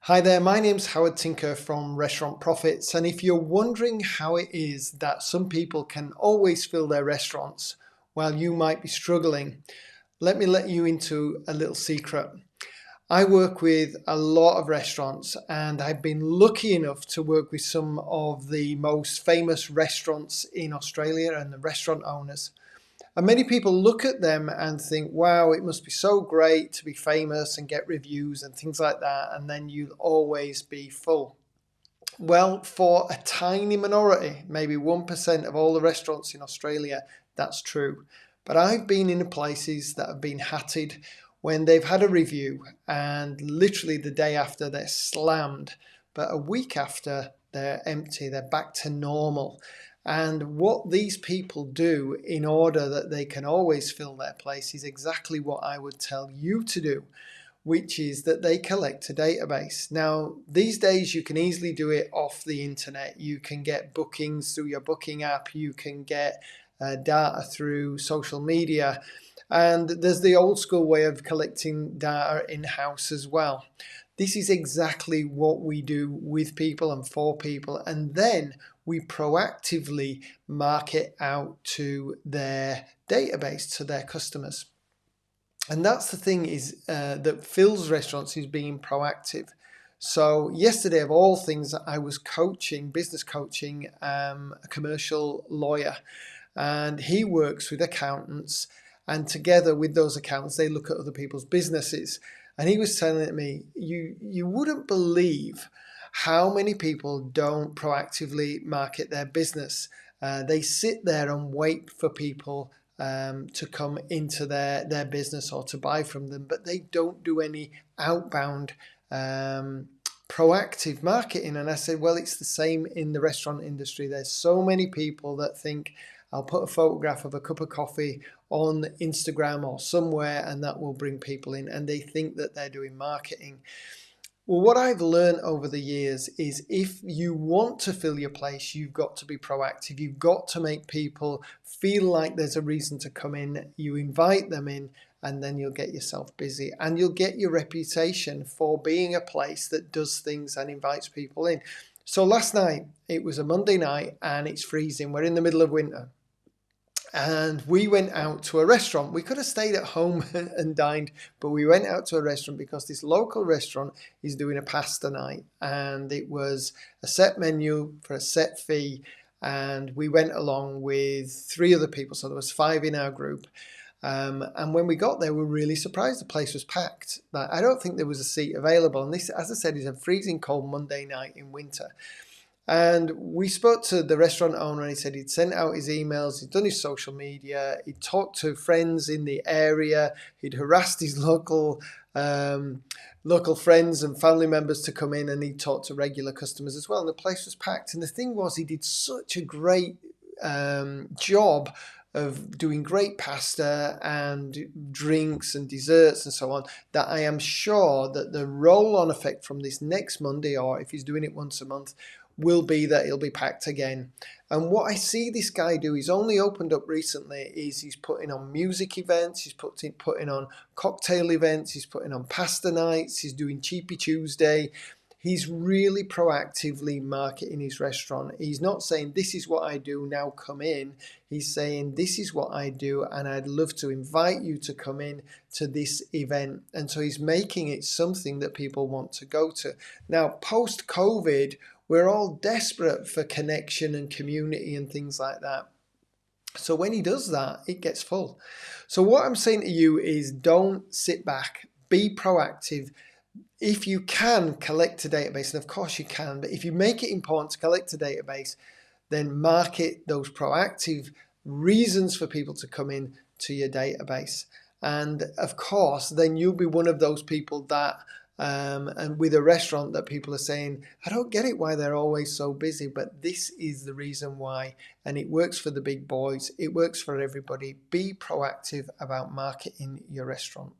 Hi there, my name's Howard Tinker from Restaurant Profits, and if you're wondering how it is that some people can always fill their restaurants while you might be struggling, let me let you into a little secret. I work with a lot of restaurants, and I've been lucky enough to work with some of the most famous restaurants in Australia and the restaurant owners. And many people look at them and think, wow, it must be so great to be famous and get reviews and things like that, and then you'll always be full. Well, for a tiny minority, maybe 1% of all the restaurants in Australia, that's true. But I've been in places that have been hatted when they've had a review and literally the day after they're slammed, but a week after they're empty, they're back to normal. And what these people do in order that they can always fill their place is exactly what I would tell you to do, which is that they collect a database. Now, these days you can easily do it off the internet. You can get bookings through your booking app, you can get data through social media, and there's the old school way of collecting data in-house as well. This is exactly what we do with people and for people, and then we proactively market out to their database, to their customers. And that's the thing is that fills restaurants is being proactive. So yesterday, of all things, I was coaching, business coaching, a commercial lawyer, and he works with accountants, and together with those accountants, they look at other people's businesses. And he was telling me, you wouldn't believe how many people don't proactively market their business. They sit there and wait for people to come into their business or to buy from them, but they don't do any outbound proactive marketing. And I said, well, it's the same in the restaurant industry. There's so many people that think, I'll put a photograph of a cup of coffee on Instagram or somewhere and that will bring people in, and they think that they're doing marketing. Well, what I've learned over the years is if you want to fill your place, you've got to be proactive. You've got to make people feel like there's a reason to come in. You invite them in, and then you'll get yourself busy, and you'll get your reputation for being a place that does things and invites people in. So last night, it was a Monday night and it's freezing. We're in the middle of winter. And we went out to a restaurant. We could have stayed at home and dined, but we went out to a restaurant because this local restaurant is doing a pasta night, and it was a set menu for a set fee. And we went along with 3 other people, so there was 5 in our group. And when we got there, we were really surprised. The place was packed. Like, I don't think there was a seat available. And this, as I said, is a freezing cold Monday night in winter. And we spoke to the restaurant owner, and he said he'd sent out his emails, he'd done his social media, he'd talked to friends in the area, he'd harassed his local friends and family members to come in, and he'd talked to regular customers as well. And the place was packed. And the thing was, he did such a great job of doing great pasta and drinks and desserts and so on, that I am sure that the roll-on effect from this next Monday, or if he's doing it once a month, will be that it'll be packed again. And what I see this guy do, he's only opened up recently, is he's putting on music events, he's putting on cocktail events, he's putting on pasta nights, he's doing Cheapy Tuesday. He's really proactively marketing his restaurant. He's not saying, this is what I do, now come in. He's saying, this is what I do, and I'd love to invite you to come in to this event. And so he's making it something that people want to go to. Now, post-COVID, we're all desperate for connection and community and things like that. So when he does that, it gets full. So what I'm saying to you is, don't sit back, be proactive. If you can collect a database, and of course you can, but if you make it important to collect a database, then market those proactive reasons for people to come in to your database. And of course, then you'll be one of those people that and with a restaurant that people are saying, I don't get it why they're always so busy, but this is the reason why. And it works for the big boys. It works for everybody. Be proactive about marketing your restaurant.